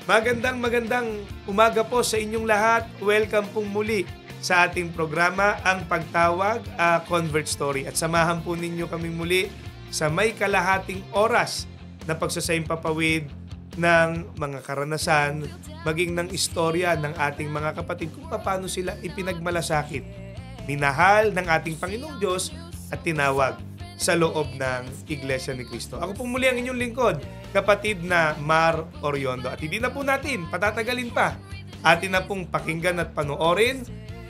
Magandang umaga po sa inyong lahat. Welcome pong muli sa ating programa, Ang Pagtawag, Convert Story. At samahan po ninyo kaming muli sa may kalahating oras na pagsasayang papawid ng mga karanasan, maging ng istorya ng ating mga kapatid kung paano sila ipinagmalasakit, minahal ng ating Panginoong Diyos at tinawag sa loob ng Iglesia ni Cristo. Ako po muli ang inyong lingkod, kapatid na Mar Oriondo. At hindi na po natin patatagalin pa. Atin na pong pakinggan at panoorin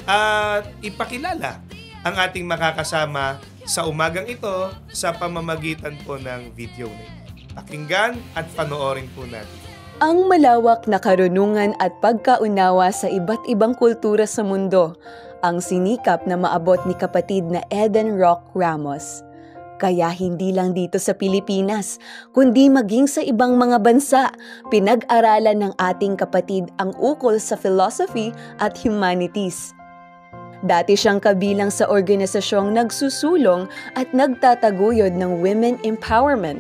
at ipakilala ang ating makakasama sa umagang ito sa pamamagitan po ng video na ito. Pakinggan at panoorin po natin. Ang malawak na karunungan at pagkaunawa sa iba't ibang kultura sa mundo ang sinikap na maabot ni kapatid na Eden Rock Ramos. Kaya hindi lang dito sa Pilipinas, kundi maging sa ibang mga bansa, pinag-aralan ng ating kapatid ang ukol sa philosophy at humanities. Dati siyang kabilang sa organisasyong nagsusulong at nagtataguyod ng women empowerment.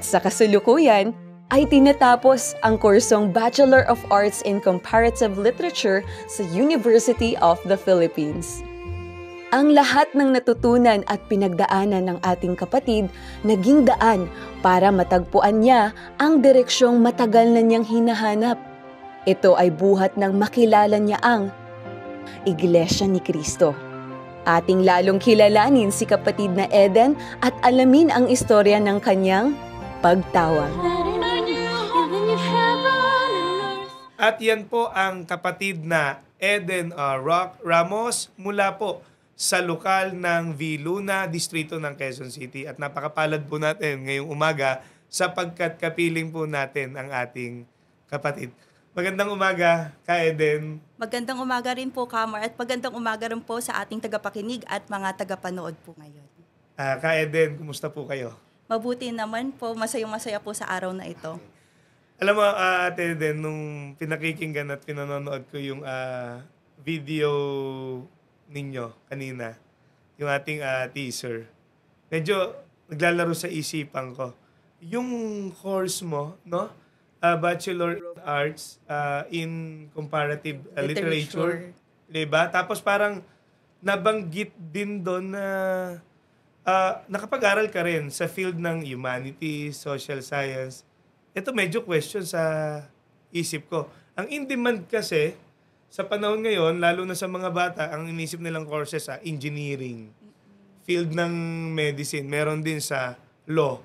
Sa kasalukuyan, ay tinatapos ang kursong Bachelor of Arts in Comparative Literature sa University of the Philippines. Ang lahat ng natutunan at pinagdaanan ng ating kapatid naging daan para matagpuan niya ang direksyong matagal na niyang hinahanap. Ito ay buhat ng makilala niya ang Iglesia ni Cristo. Ating lalong kilalanin si kapatid na Eden at alamin ang istorya ng kanyang pagtawag. At yan po ang kapatid na Eden Rock Ramos mula po sa lokal ng Viluna, distrito ng Quezon City. At napakapalad po natin ngayong umaga sapagkat kapiling po natin ang ating kapatid. Magandang umaga, Ka Eden. Magandang umaga rin po, Kamar, at magandang umaga rin po sa ating tagapakinig at mga tagapanood po ngayon. Ka Eden, kumusta po kayo? Mabuti naman po, masayang-masaya po sa araw na ito. Alam mo, Ate Eden, nung pinakikinggan at pinanonood ko yung video ninyo kanina, yung ating teaser, medyo naglalaro sa isipan ko. Yung course mo, no? Bachelor of Arts in Comparative Literature. Diba? Tapos parang nabanggit din doon na nakapag-aral ka rin sa field ng humanities, social science. Ito medyo question sa isip ko. Ang in-demand kasi sa panahon ngayon, lalo na sa mga bata, ang inisip nilang courses sa engineering, field ng medicine, meron din sa law.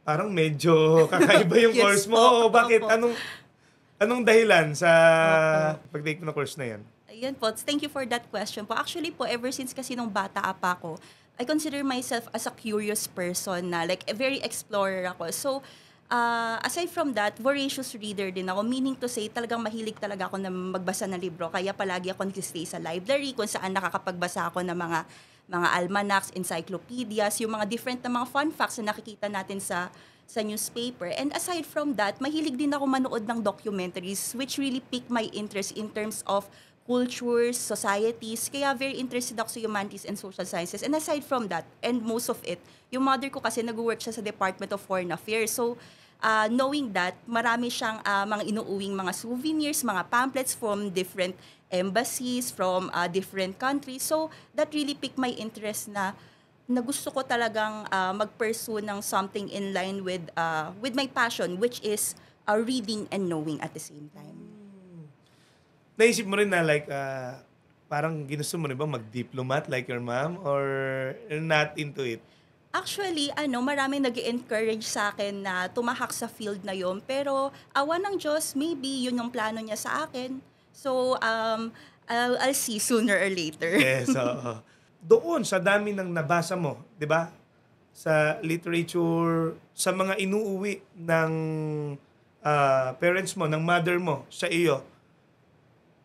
Parang medyo kakaiba yung Yes, course mo. po. Bakit? Opo. Anong dahilan sa pag-take mo ng course na yan? Ayan po, thank you for that question po. Actually po, ever since kasi nung bata pa ako, I consider myself as a curious person na like a very explorer ako. So, aside from that, voracious reader din ako. Meaning to say, talagang mahilig talaga ako na magbasa ng libro. Kaya palagi ako nag-stay sa library kung saan nakakapagbasa ako ng mga almanacs, encyclopedias, yung mga different na mga fun facts na nakikita natin sa newspaper. And aside from that, mahilig din ako manood ng documentaries which really pique my interest in terms of cultures, societies. Kaya very interested ako sa humanities and social sciences. And aside from that, and most of it, yung mother ko kasi nag-work siya sa Department of Foreign Affairs. So, knowing that, marami siyang mga inuuwing mga souvenirs, mga pamphlets from different embassies, from different countries. So, that really piqued my interest na gusto ko talagang mag-pursue ng something in line with my passion, which is reading and knowing at the same time. Naisip mo rin na like, parang ginusto mo rin ba mag-diplomat like your mom or not into it? Actually, maraming nag-encourage sa akin na tumahak sa field na yon. Pero awa ng Diyos, maybe yun yung plano niya sa akin. So, I'll see sooner or later. Yes, oo. Doon, sa dami ng nabasa mo, di ba? Sa literature, sa mga inuuwi ng parents mo, ng mother mo, sa iyo,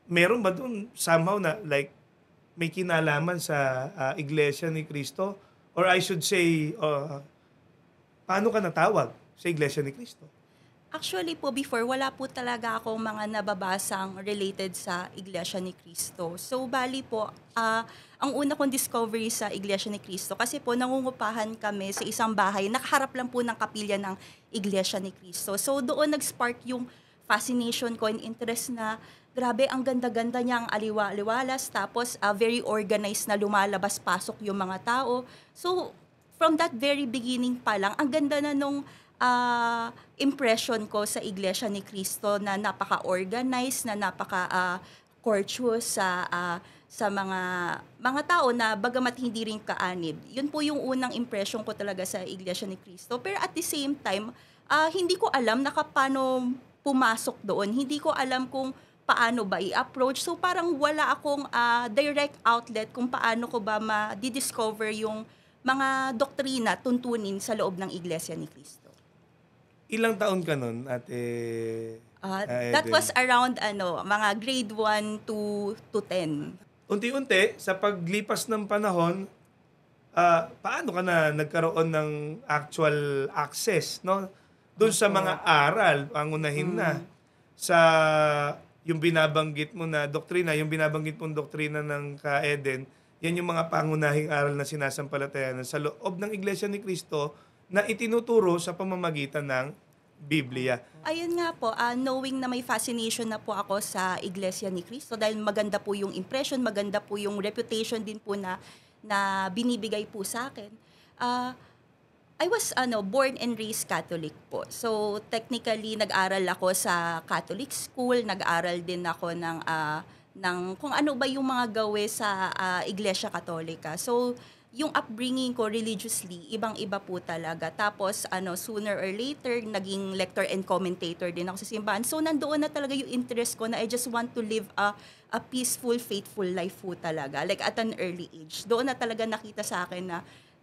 meron ba doon somehow na like may kinalaman sa Iglesia ni Cristo? Or I should say, paano ka natawag sa Iglesia ni Cristo? Actually po before, wala po talaga akong mga nababasang related sa Iglesia ni Cristo. So bali po, ang una kong discovery sa Iglesia ni Cristo, kasi po nangungupahan kami sa isang bahay, nakaharap lang po ng kapilya ng Iglesia ni Cristo. So doon nag-spark yung fascination ko and interest na grabe, ang ganda-ganda niya, ang aliwa-aliwalas, tapos very organized na lumalabas-pasok yung mga tao. So from that very beginning pa lang, ang ganda na nung impression ko sa Iglesia ni Cristo na napaka-organized, na napaka-courteous sa mga tao na bagamat hindi rin kaanib. Yun po yung unang impression ko talaga sa Iglesia ni Cristo. Pero at the same time, hindi ko alam na paano pumasok doon. Hindi ko alam kung paano ba i-approach. So parang wala akong direct outlet kung paano ko ba ma-discover yung mga doktrina, tuntunin sa loob ng Iglesia ni Cristo. Ilang taon ka nun, Ate That Eden? was around mga grade 1 to 10. Unti-unti, sa paglipas ng panahon, paano ka na nagkaroon ng actual access, no? Doon sa mga aral, pangunahin na. Sa yung binabanggit mo na doktrina, yung binabanggit mong doktrina ng Ka-Eden, yan yung mga pangunahing aral na sinasampalatayanan sa loob ng Iglesia ni Cristo na itinuturo sa pamamagitan ng Biblia. Ayun nga po, knowing na may fascination na po ako sa Iglesia ni Cristo dahil maganda po yung impression, maganda po yung reputation din po na binibigay po sa akin. I was born and raised Catholic po. So technically nag-aral ako sa Catholic school, nag-aral din ako ng kung ano ba yung mga gawe sa Iglesia Katolika. So yung upbringing ko religiously, ibang-iba po talaga. Tapos, sooner or later, naging lector and commentator din ako sa simbahan. So, nandoon na talaga yung interest ko na I just want to live a peaceful, faithful life po talaga. Like, at an early age. Doon na talaga nakita sa akin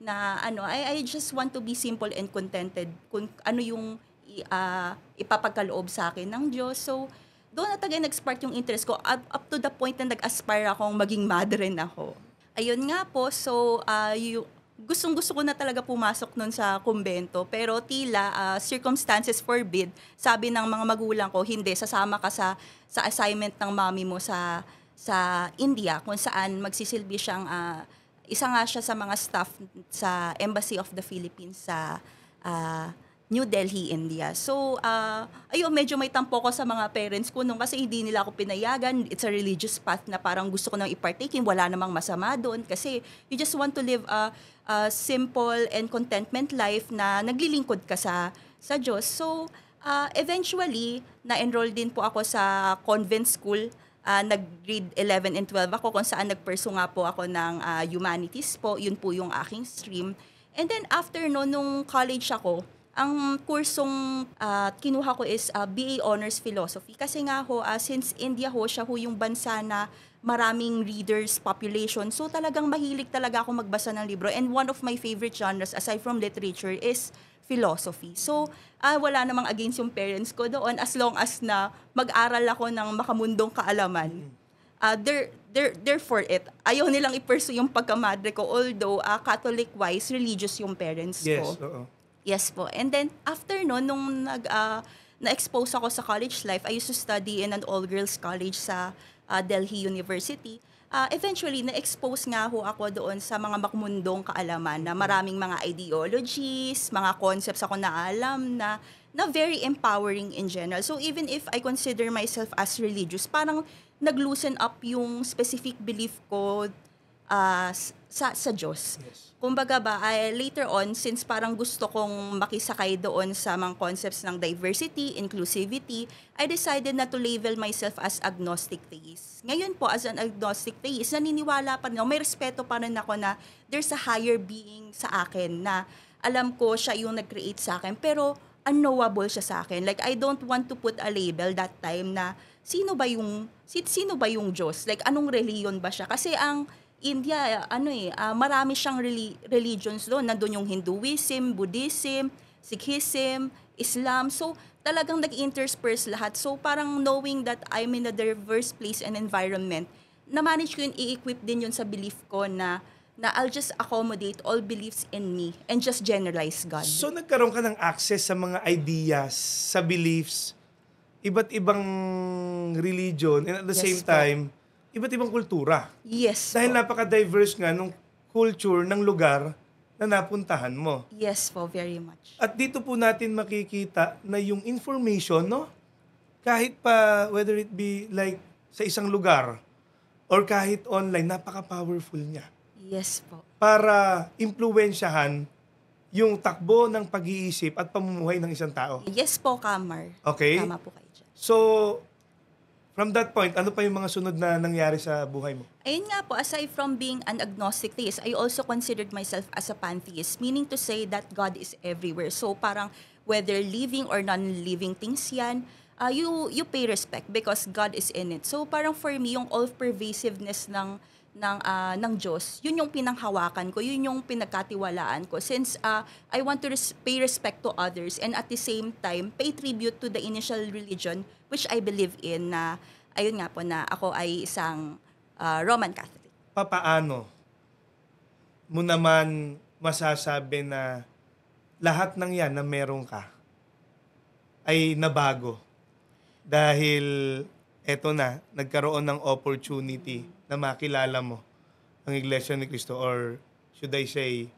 na I just want to be simple and contented kung ano yung ipapagkaloob sa akin ng Diyos. So, doon na talaga nag-spark yung interest ko up to the point na nag-aspire akong maging madre na ako. Ayun nga po, so gustong-gusto ko na talaga pumasok nun sa kumbento, pero tila circumstances forbid. Sabi ng mga magulang ko, hindi, sasama ka sa assignment ng mami mo sa India, kung saan magsisilbi siyang, isa nga siya sa mga staff sa Embassy of the Philippines sa New Delhi, India. So, medyo may tampo ko sa mga parents ko nung kasi hindi nila ako pinayagan. It's a religious path na parang gusto ko nang i-partaking. Wala namang masama doon kasi you just want to live a simple and contentment life na naglilingkod ka sa Diyos. So, eventually, na-enroll din po ako sa convent school. Nag-grade 11 and 12 ako kung saan nagpursue nga po ako ng humanities po. Yun po yung aking stream. And then after nung college ako, ang kursong kinuha ko is BA Honors Philosophy. Kasi nga ho, since India ho, siya ho yung bansa na maraming readers, population. So talagang mahilig talaga ako magbasa ng libro. And one of my favorite genres, aside from literature, is philosophy. So wala namang against yung parents ko doon as long as na mag-aral ako ng makamundong kaalaman. They're for it. Ayaw nilang i-pursue yung pagkamadre ko. Although Catholic-wise, religious yung parents ko. Yes, oo. Yes po. And then, after nung na-expose ako sa college life, I used to study in an all-girls college sa Delhi University. Eventually, na-expose nga ho ako doon sa mga makmundong kaalaman na maraming mga ideologies, mga concepts ako na alam na very empowering in general. So, even if I consider myself as religious, parang nag-loosen up yung specific belief ko sa Diyos. Yes. Kumbaga ba, later on, since parang gusto kong makisakay doon sa mga concepts ng diversity, inclusivity, I decided na to label myself as agnostic theist. Ngayon po, as an agnostic theist, naniniwala pa rin ako, may respeto pa rin ako na there's a higher being sa akin na alam ko siya yung nag-create sa akin, pero unknowable siya sa akin. Like, I don't want to put a label that time na sino ba yung Diyos? Like, anong reliyon ba siya? Kasi ang India, marami siyang religions doon. Nandun yung Hinduism, Buddhism, Sikhism, Islam. So, talagang nag-intersperse lahat. So, parang knowing that I'm in a diverse place and environment, na-manage ko yun, i-equip din yun sa belief ko na na I'll just accommodate all beliefs in me and just generalize God. So nagkaroon ka ng access sa mga ideas, sa beliefs, iba't ibang religion, and at the Yes same po. time, iba't ibang kultura. Yes Dahil po. napaka-diverse nga nung culture ng lugar na napuntahan mo. Yes po, very much. At dito po natin makikita na yung information, no? Kahit pa, whether it be like sa isang lugar or kahit online, napaka-powerful niya Yes po. para impluwensyahan yung takbo ng pag-iisip at pamumuhay ng isang tao. Yes po, Kamar. Okay? Tama po kayo dyan. So, from that point, ano pa yung mga sunod na nangyari sa buhay mo? Ayun nga po, aside from being an agnostic theist, I also considered myself as a pantheist, meaning to say that God is everywhere. So parang whether living or non-living things yan, you pay respect because God is in it. So parang for me, yung all-pervasiveness ng Diyos, yun yung pinanghawakan ko, yun yung pinagkatiwalaan ko. Since I want to pay respect to others and at the same time, pay tribute to the initial religion which I believe in na, ayun nga po na ako ay isang Roman Catholic. Papaano mo naman masasabi na lahat ng yan na meron ka ay nabago? Dahil eto na, nagkaroon ng opportunity na makilala mo ang Iglesia ni Cristo, or should I say,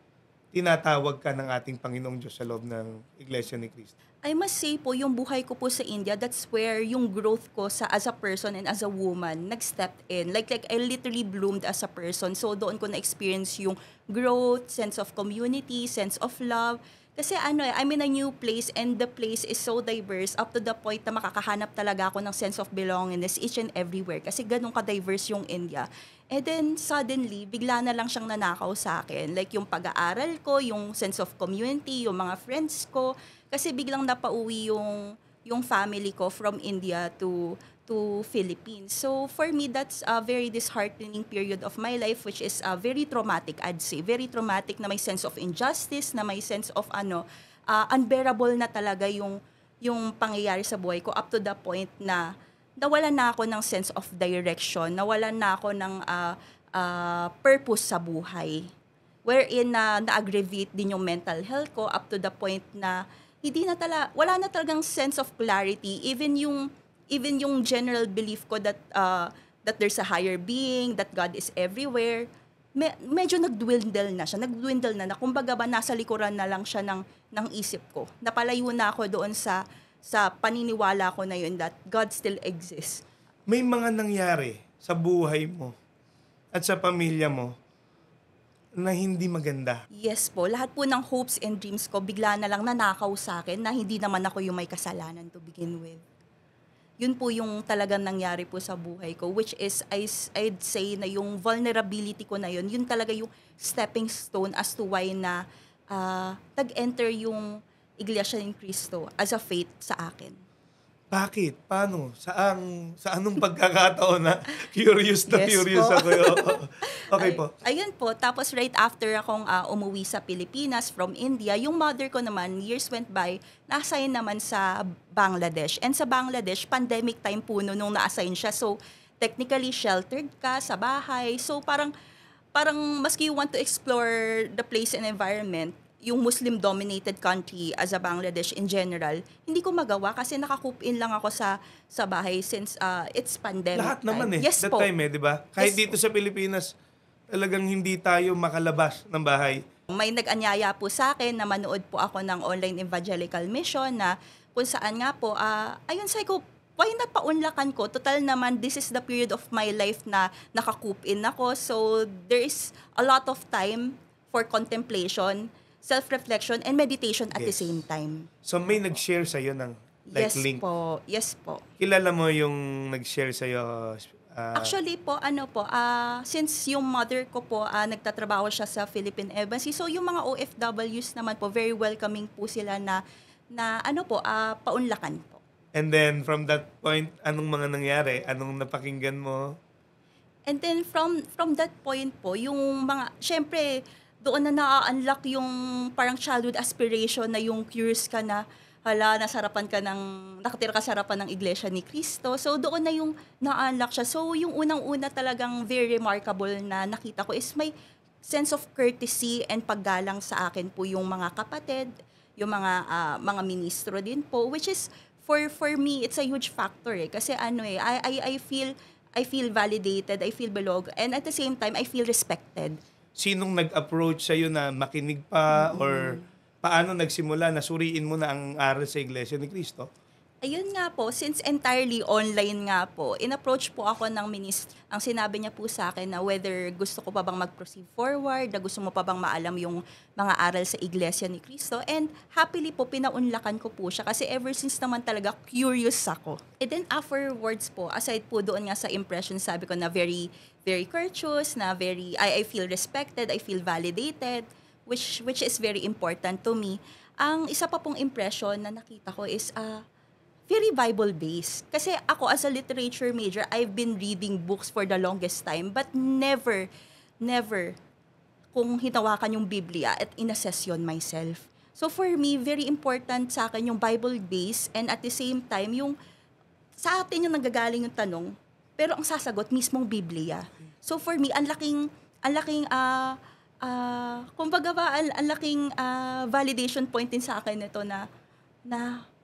tinatawag ka ng ating Panginoong Diyos sa loob ng Iglesia ni Cristo. I must say po, yung buhay ko po sa India, that's where yung growth ko as a person and as a woman nag-step in. Like I literally bloomed as a person. So doon ko na-experience yung growth, sense of community, sense of love. Kasi I'm in a new place and the place is so diverse up to the point na makakahanap talaga ako ng sense of belongingness each and everywhere. Kasi ganun ka-diverse yung India. And then suddenly, bigla na lang siyang nanakaw sa akin. Like yung pag-aaral ko, yung sense of community, yung mga friends ko. Kasi biglang napauwi yung family ko from India to Philippines. So for me, that's a very disheartening period of my life, which is very traumatic, I'd say. Very traumatic, na may sense of injustice, na may sense of unbearable na talaga yung pangyayari sa buhay ko, up to the point na nawalan na ako ng sense of direction, nawalan na ako ng purpose sa buhay. Wherein na-aggravate din yung mental health ko up to the point na wala na talagang sense of clarity. Even yung general belief ko that there's a higher being, that God is everywhere, medyo nagdwindle na siya. Nagdwindle na. Kumbaga ba, nasa likuran na lang siya ng isip ko. Napalayo na ako doon sa paniniwala ko na yun that God still exists. May mga nangyari sa buhay mo at sa pamilya mo na hindi maganda. Yes po. Lahat po ng hopes and dreams ko bigla na lang nanakaw sa akin na hindi naman ako yung may kasalanan to begin with. Yun po yung talagang nangyari po sa buhay ko, which is, I'd say na yung vulnerability ko na yun talaga yung stepping stone as to why na nag-enter yung Iglesia ni Cristo as a faith sa akin. Bakit? Paano? Sa anong pagkakataon na curious Yes po. ako? Okay po. Ayun po. Tapos right after akong umuwi sa Pilipinas from India, yung mother ko naman, years went by, na-assign naman sa Bangladesh. And sa Bangladesh, pandemic time po nung na-assign siya. So, technically sheltered ka sa bahay. So, parang maski you want to explore the place and environment, yung Muslim-dominated country as a Bangladesh in general, hindi ko magawa kasi naka-coop in lang ako sa bahay since it's pandemic Lahat time. naman Yes that po. time di ba? Kahit Yes dito sa Pilipinas, talagang hindi tayo makalabas ng bahay. May nag-anyaya po sa akin na manood po ako ng online evangelical mission na kung saan nga po, ayun sabi ko, why not paunlakan ko? Total naman, this is the period of my life na naka-coop in ako. So there is a lot of time for contemplation, self-reflection, and meditation at the Yes. same time. So may nag-share sa'yo ng Yes link. po. Yes po. Kilala mo yung nag-share sa'yo? Actually po, since yung mother ko po, nagtatrabaho siya sa Philippine Embassy, so yung mga OFWs naman po, very welcoming po sila na paunlakan po. And then from that point, anong mga nangyari? Anong napakinggan mo? And then from that point po, yung mga, syempre, doon na na-unlock yung parang childhood aspiration na yung curious ka na, nakatira ka sa harapan ng Iglesia ni Cristo. So doon na yung na-unlock siya. So yung unang-una talagang very remarkable na nakita ko is may sense of courtesy and paggalang sa akin po yung mga kapatid, yung mga ministro din po, which is for me it's a huge factor kasi I feel validated, I feel belong, and at the same time I feel respected. Sinong nag-approach sa'yo na makinig pa or paano nagsimula na suriin mo na ang aral sa Iglesia ni Cristo? Ayun nga po, since entirely online nga po, in-approach po ako ng minister. Ang sinabi niya po sa akin na whether gusto ko pa bang mag-proceed forward, na gusto mo pa bang maalam yung mga aral sa Iglesia ni Cristo. And happily po, pinaunlakan ko po siya kasi ever since naman talaga curious ako. And then afterwards po, aside po doon nga sa impression, sabi ko na very, very courteous, na I feel respected, I feel validated, which is very important to me. Ang isa pa pong impression na nakita ko is very Bible-based. Kasi ako as a literature major, I've been reading books for the longest time, but never kung hinawakan yung Biblia at inassess yun myself. So for me, very important sa akin yung Bible-based, and at the same time, yung sa atin yung nanggagaling yung tanong, pero ang sasagot mismong Biblia. So for me, ang laking kumbaga ba, ang laking validation point din sa akin nito na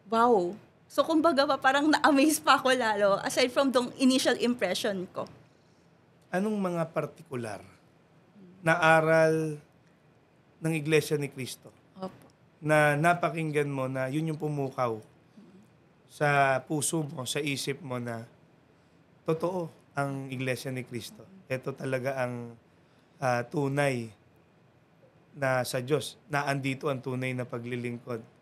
wow. So kumbaga ba, parang na-amaze pa ako lalo aside from the initial impression ko. Anong mga partikular na aral ng Iglesia ni Cristo Opo. na napakinggan mo na yun yung pumukaw sa puso mo, sa isip mo na totoo ang Iglesia ni Cristo. Ito talaga ang tunay na sa Diyos, na andito ang tunay na paglilingkod.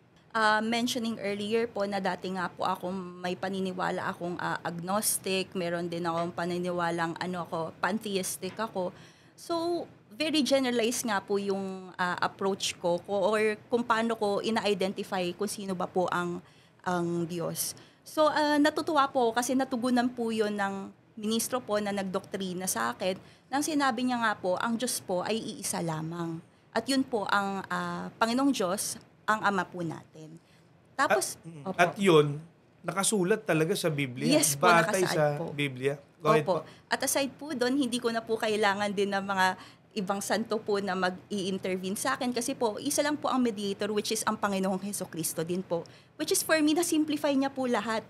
Mentioning earlier po na dati nga po akong may paniniwala akong agnostic, meron din akong paniniwalang pantheistic ako. So, very generalized nga po yung approach ko or kung paano ko ina-identify kung sino ba po ang Diyos. So, natutuwa po kasi natugunan po yun ng ministro po na nagdoktrina sa akin nang sinabi niya nga po, ang Diyos po ay iisa lamang. At yun po ang Panginoong Diyos, ang Ama po natin. Tapos, at yun, nakasulat talaga sa Biblia. Yes po, batay nakasaad sa po. Biblia. Go ahead po. At aside po doon, hindi ko na po kailangan din ng mga ibang santo po na mag-i-intervene sa akin kasi po, isa lang po ang mediator, which is ang Panginoong Hesukristo din po. Which is for me, na-simplify niya po lahat.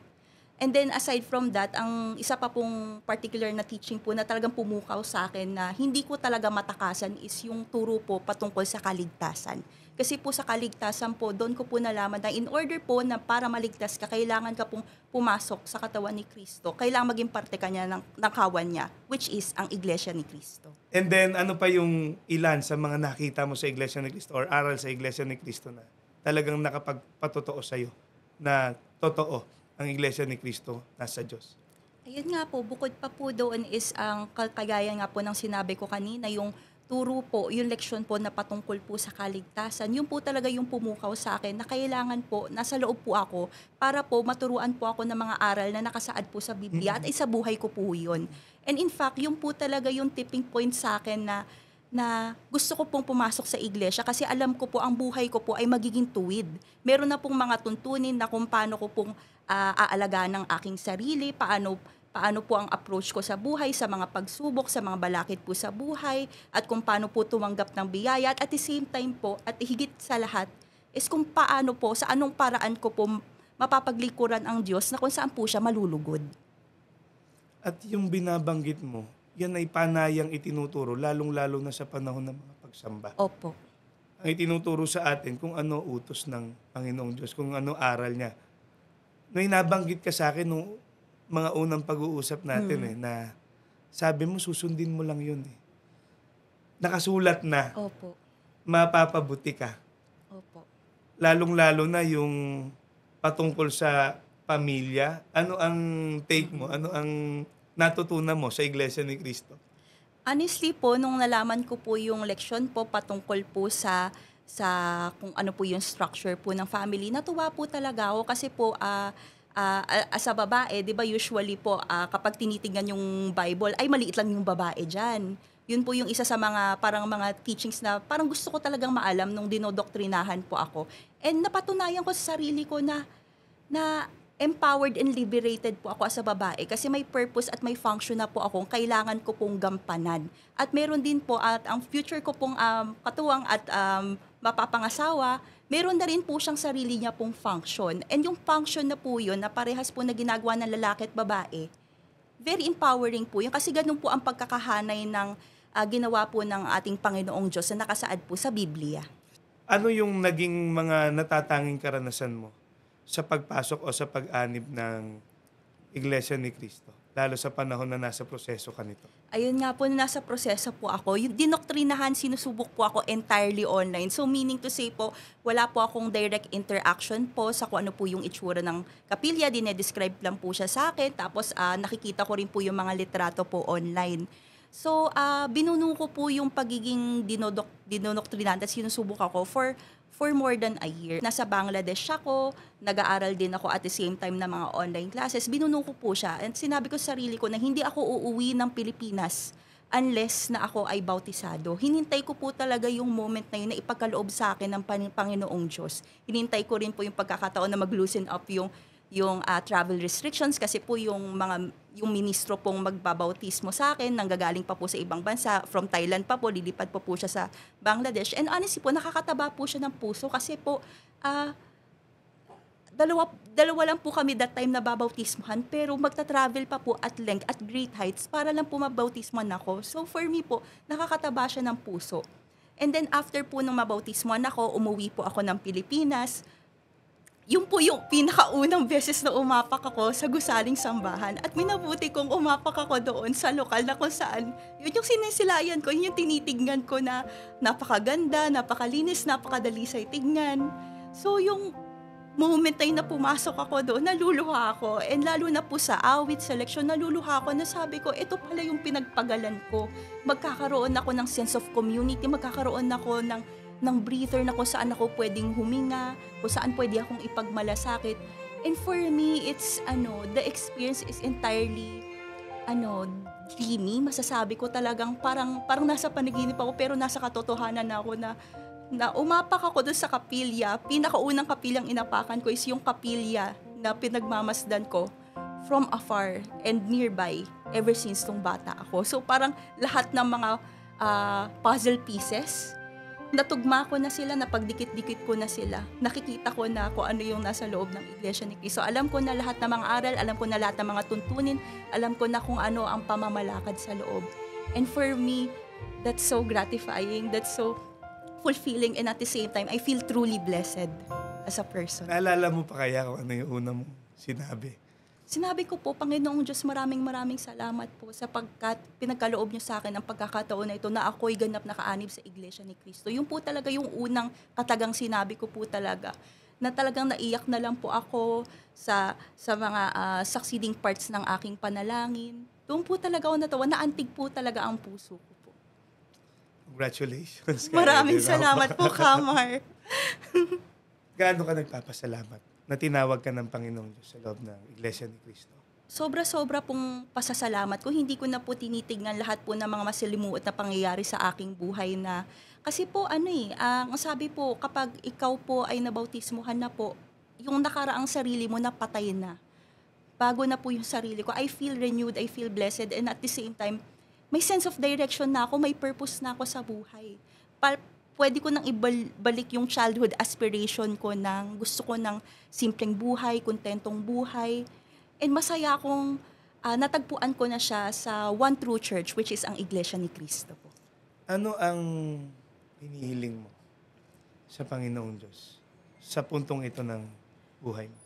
And then aside from that, ang isa pa pong particular na teaching po na talagang pumukaw sa akin na hindi ko talaga matakasan is yung turo po patungkol sa kaligtasan. Kasi po sa kaligtasan po, doon ko po nalaman na in order po na para maligtas ka, kailangan ka pong pumasok sa katawan ni Kristo. Kailangan maging parte ka niya ng kawan niya, which is ang Iglesia ni Kristo. And then, ano pa yung ilan sa mga nakita mo sa Iglesia ni Cristo or aral sa Iglesia ni Cristo na talagang nakapagpatotoo sa'yo na totoo ang Iglesia ni Cristo nasa Diyos? Ayun nga po, bukod pa po doon is ang kagaya nga po ng sinabi ko kanina, yung turo po, yung leksyon po na patungkol po sa kaligtasan, yun po talaga yung pumukaw sa akin na kailangan po, nasa loob po ako para po maturuan po ako ng mga aral na nakasaad po sa Biblia at isa buhay ko po yun. And in fact, yun po talaga yung tipping point sa akin na gusto ko pong pumasok sa iglesia kasi alam ko po ang buhay ko po ay magiging tuwid. Meron na pong mga tuntunin na kung paano ko pong aalagaan ng aking sarili, paano po ang approach ko sa buhay, sa mga pagsubok, sa mga balakid po sa buhay, at kung paano po tumanggap ng biyaya, at the same time po, at higit sa lahat, is kung paano po, sa anong paraan ko po mapapaglikuran ang Diyos na kung saan po siya malulugod. At yung binabanggit mo, yan ay panayang itinuturo, lalong-lalo na sa panahon ng mga pagsamba. Opo. Ang itinuturo sa atin kung ano utos ng Panginoong Diyos, kung ano aral niya. May nabanggit ka sa akin nung mga unang pag-uusap natin na sabi mo susundin mo lang yun eh. Nakasulat na. Opo. Mapapabuti ka. Opo. Lalong-lalo na yung patungkol sa pamilya. Ano ang take mo? Ano ang natutunan mo sa Iglesia ni Cristo? Honestly po, nung nalaman ko po yung leksyon po patungkol po sa kung ano po yung structure po ng family, natuwa po talaga ako kasi po as a babae, di ba usually po kapag tinitingnan yung Bible, ay maliit lang yung babae dyan. Yun po yung isa sa mga parang mga teachings na parang gusto ko talagang maalam nung dinodoktrinahan po ako. And napatunayan ko sa sarili ko na empowered and liberated po ako as a babae kasi may purpose at may function na po akong kailangan ko pong gampanan. At meron din po at ang future ko pong katuwang at mapapangasawa, meron na rin po siyang sarili niya pong function. And yung function na po yun na parehas po na ginagawa ng lalaki at babae, very empowering po yun kasi ganun po ang pagkakahanay ng ginawa po ng ating Panginoong Diyos na nakasaad po sa Biblia. Ano yung naging mga natatanging karanasan mo sa pagpasok o sa pag-anib ng Iglesia ni Cristo? Lalo sa panahon na nasa proseso ka nito. Ayun nga po, nasa proseso po ako. Yung dinoktrinahan, sinusubok po ako entirely online. So meaning to say po, wala po akong direct interaction po sa kung ano po yung itsura ng kapilya. Dinedescribe lang po siya sa akin. Tapos nakikita ko rin po yung mga litrato po online. So, binuno ko po yung pagiging dinodoktrinahan at sinusubok ako for more than a year. Nasa Bangladesh ako, nag-aaral din ako at the same time na mga online classes. Binuno ko po siya and sinabi ko sa sarili ko na hindi ako uuwi ng Pilipinas unless na ako ay bautisado. Hinintay ko po talaga yung moment na yun na ipagkaloob sa akin ng Panginoong Diyos. Hinintay ko rin po yung pagkakataon na mag-loosen up yung travel restrictions kasi po yung ministro pong magbabautismo sa akin nanggagaling pa po sa ibang bansa, from Thailand pa po, lilipad pa po siya sa Bangladesh. And honestly po, nakakataba po siya ng puso kasi po dalawa lang po kami that time na babautismohan pero magta-travel pa po at length at great heights para lang po mabautismohan ako. So for me po, nakakataba siya ng puso. And then after po nung mabautismohan ako, umuwi po ako ng Pilipinas. Yun po yung pinakaunang beses na umapak ako sa gusaling sambahan. At minabuti kong umapak ako doon sa lokal na kung saan. Yun yung sinisilayan ko, yun yung tinitignan ko na napakaganda, napakalinis, napakadalisay tignan. So yung moment na pumasok ako doon, naluluha ako. And lalo na po sa awit, selection, naluluha ako na sabi ko, ito pala yung pinagpagalan ko. Magkakaroon ako ng sense of community, magkakaroon ako ng breather na kung saan ako pwedeng huminga, kung saan pwede akong ipagmalasakit. And for me, it's, the experience is entirely, dreamy. Masasabi ko talagang parang nasa panaginip ako, pero nasa katotohanan na ako na umapak ako doon sa kapilya. Pinakaunang kapilyang inapakan ko is yung kapilya na pinagmamasdan ko from afar and nearby ever since nung bata ako. So parang lahat ng mga puzzle pieces, natugma ko na sila, napagdikit-dikit ko na sila. Nakikita ko na kung ano yung nasa loob ng Iglesia ni Cristo. Alam ko na lahat ng mga aral, alam ko na lahat ng mga tuntunin, alam ko na kung ano ang pamamalakad sa loob. And for me, that's so gratifying, that's so fulfilling, and at the same time, I feel truly blessed as a person. Naalala mo pa kaya kung ano yung una mong sinabi? Sinabi ko po, Panginoong Diyos, maraming salamat po sapagkat pinagkaloob niyo sa akin ang pagkakataon na ito na ako'y ganap na kaanib sa Iglesia ni Cristo. Yung po talaga yung unang katagang sinabi ko po talaga, na talagang naiyak na lang po ako sa mga succeeding parts ng aking panalangin. Doon po talaga ako natawa, naantig po talaga ang puso ko po. Congratulations. Maraming salamat po, Kamar. Gaano ka nagpapasalamat na tinawag ka ng Panginoong Diyos sa loob ng Iglesia ni Cristo? Sobra-sobra pong pasasalamat ko. Hindi ko na po tinitignan lahat po ng mga masalimuot na pangyayari sa aking buhay na kasi po ang sabi po kapag ikaw po ay nabautismuhan na po, yung nakaraang sarili mo napatay na. Bago na po yung sarili ko, I feel renewed, I feel blessed, and at the same time, may sense of direction na ako, may purpose na ako sa buhay. Pwede ko nang ibalik yung childhood aspiration ko ng gusto ko ng simpleng buhay, kontentong buhay. And masaya akong natagpuan ko na siya sa One True Church, which is ang Iglesia ni Cristo po. Ano ang hinihiling mo sa Panginoong Diyos sa puntong ito ng buhay mo?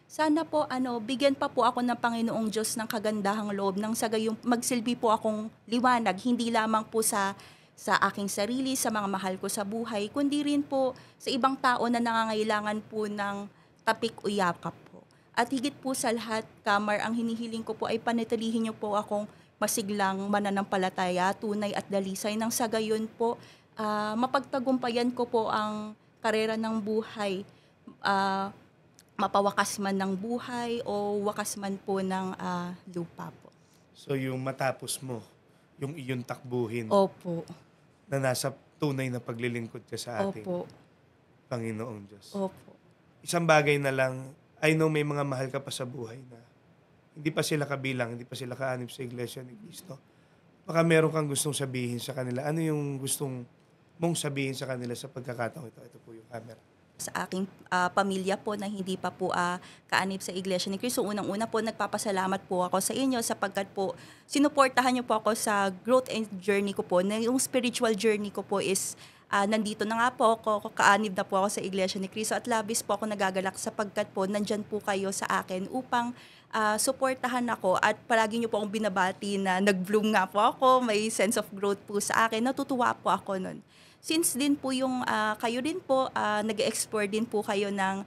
Sana po bigyan pa po ako ng Panginoong Diyos ng kagandahang loob nang sa gayong magsilbi po akong liwanag, hindi lamang po sa aking sarili, sa mga mahal ko sa buhay, kundi rin po sa ibang tao na nangangailangan po ng tapik o yakap po. At higit po sa lahat, Kamar, ang hinihiling ko po ay panatilihin niyo po akong masiglang mananampalataya, tunay at dalisay, nang sa gayon po mapagtagumpayan ko po ang karera ng buhay, mapawakas man ng buhay o wakas man po ng lupa po. So yung matapos mo, yung iyong takbuhin, Opo. na nasa tunay na paglilingkod ka sa ating Opo. Panginoong Diyos. Opo. Isang bagay na lang I know may mga mahal ka pa sa buhay na hindi pa sila kabilang, hindi pa sila kaanib sa Iglesia ni Cristo. Baka meron kang gustong sabihin sa kanila. Ano yung gustong mong sabihin sa kanila sa pagkakataon ito? Ito po yung camera. Sa aking pamilya po na hindi pa po kaanib sa Iglesia ni Cristo. Unang-una po, nagpapasalamat po ako sa inyo sapagkat po sinuportahan niyo po ako sa growth and journey ko po. Na yung spiritual journey ko po is nandito na nga po ako, kaanib na po ako sa Iglesia ni Cristo at labis po ako nagagalak sapagkat po nandyan po kayo sa akin upang suportahan ako at palagi niyo po akong binabati na nag-bloom nga po ako, may sense of growth po sa akin. Natutuwa po ako nun. Since din po yung kayo din po, nag-explore din po kayo ng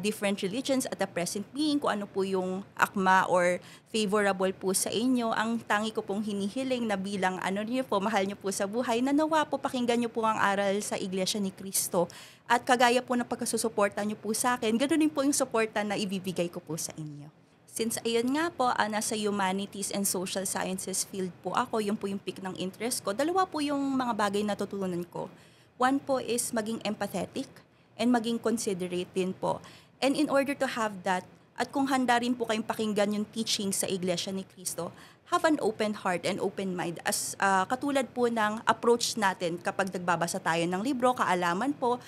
different religions at the present being, kung ano po yung akma or favorable po sa inyo. Ang tangi ko pong hinihiling na bilang niyo po, mahal niyo po sa buhay, na nawa po pakinggan niyo po ang aral sa Iglesia ni Cristo. At kagaya po ng pagkasusuporta niyo po sa akin, ganoon din po yung suporta na ibibigay ko po sa inyo. Since ayun nga po, nasa humanities and social sciences field po ako, yun po yung peak ng interest ko. Dalawa po yung mga bagay na natutunan ko. One po is maging empathetic and maging considerate din po. And in order to have that, at kung handa rin po kayong pakinggan yung teaching sa Iglesia ni Cristo, have an open heart and open mind. As katulad po ng approach natin kapag nagbabasa tayo ng libro, kaalaman po,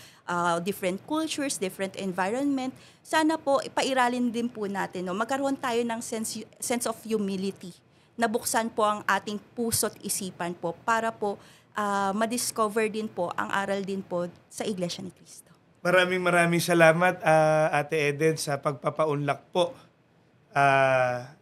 different cultures, different environment, sana po ipairalin din po natin, no? Magkaroon tayo ng sense of humility. Nabuksan po ang ating puso't isipan po para po madiscover din po ang aral din po sa Iglesia ni Cristo. Maraming salamat, Ate Eden, sa pagpapaunlak po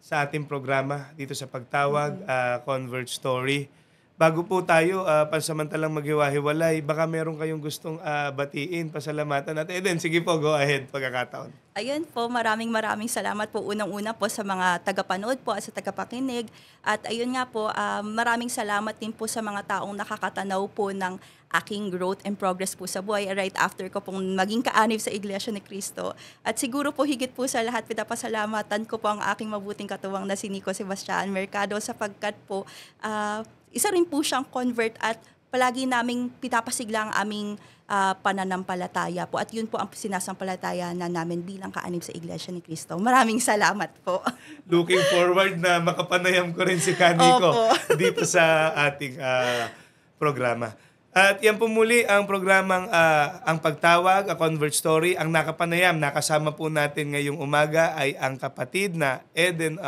sa ating programa dito sa Pagtawag, Convert Story. Bago po tayo pansamantalang maghiwa-hiwalay, baka meron kayong gustong batiin, pasalamatan. Ate Eden, sige po, go ahead, pagkakataon. Ayun po, maraming salamat po unang-una po sa mga tagapanood po at sa tagapakinig. At ayun nga po, maraming salamat din po sa mga taong nakakatanaw po ng aking growth and progress po sa buhay right after ko pong maging kaanib sa Iglesia ni Cristo. At siguro po higit po sa lahat, pinapasalamatan ko po ang aking mabuting katuwang na si Nico Sebastian Mercado sapagkat po isa rin po siyang convert at palagi naming pinapasigla ang aming pananampalataya po. At yun po ang sinasampalataya na namin bilang kaanib sa Iglesia ni Cristo. Maraming salamat po. Looking forward na makapanayam ko rin si Kaniko dito sa ating programa. At yan po muli ang programang Ang Pagtawag, A Convert Story. Ang nakapanayam, nakasama po natin ngayong umaga ay ang kapatid na Eden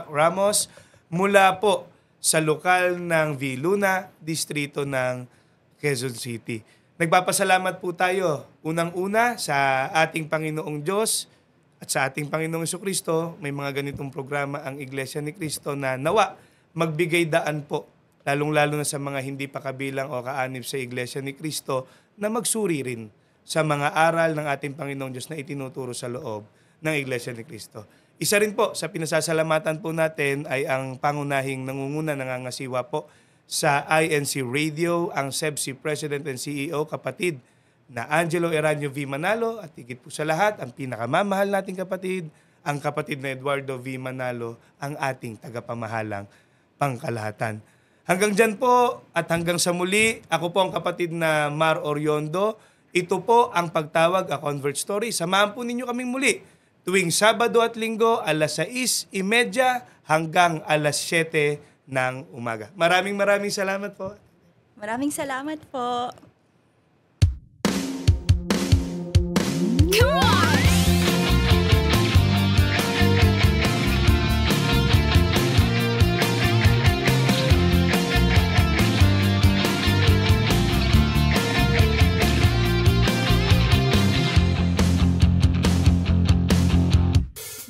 Ramos mula po sa lokal ng Viluna, distrito ng Quezon City. Nagpapasalamat po tayo unang-una sa ating Panginoong Diyos at sa ating Panginoong Jesucristo. May mga ganitong programa ang Iglesia ni Cristo na nawa magbigay daan po, lalong-lalo na sa mga hindi pa kabilang o kaanib sa Iglesia ni Cristo, na magsuri rin sa mga aral ng ating Panginoong Diyos na itinuturo sa loob ng Iglesia ni Cristo. Isa rin po sa pinasasalamatan po natin ay ang pangunahing nangunguna, nangangasiwa po sa INC Radio, ang SEBC President and CEO, kapatid na Angelo Eranio V. Manalo, at higit po sa lahat, ang pinakamamahal nating kapatid, ang kapatid na Eduardo V. Manalo, ang ating tagapamahalang pangkalahatan. Hanggang dyan po at hanggang sa muli, ako po ang kapatid na Mar Oriondo. Ito po ang Pagtawag, A Convert Story. Samahan po ninyo kaming muli tuwing Sabado at Linggo, alas 6:30 hanggang alas 7 ng umaga. Maraming salamat po. Maraming salamat po. Come on!